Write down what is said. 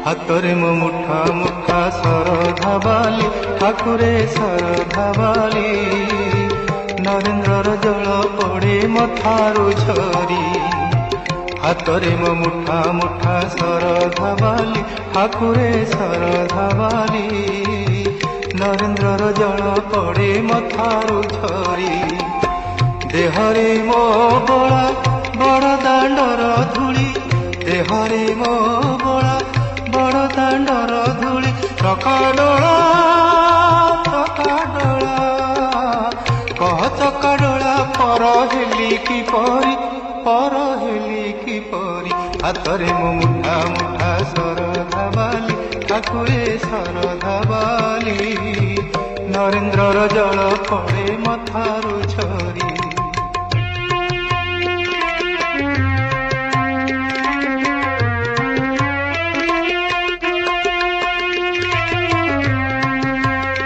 ହାତରେ ମୋ ମୁଠା ମୁଠା ଶରଧା ବାଲି ଠାକୁରେ ଶରଧା ବାଲି ନରେନ୍ଦ୍ରର ଜଳ ପଡ଼େ ମଥାରୁ ଝରି ହାତରେ ମୋ ମୁଠା ମୁଠା ଶରଧା ବାଲି ଠାକୁରେ ଶରଧା ବାଲି ନରେନ୍ଦ୍ରର ଜଳ ପଡ଼େ ମଥାରୁ ଝରି ଦେହରେ ମୋ ବଳା ବଡ଼ ଦାଣ୍ଡର ଧୂଳି ଦେହରେ ମୋ ବଳା ବଡ଼ ଦାଣ୍ଡର ଧୂଳି ଚକାଡୋଳା କହ ଚକାଡୋଳା ପର ହେଲି କିପରି ହାତରେ ମୋ ମୁଠା ମୁଠା ଶରଧା ବାଲି ଠାକୁରେ ଶରଧା ବାଲି ନରେନ୍ଦ୍ରର ଜଳ ପଡ଼େ ମଥାରୁ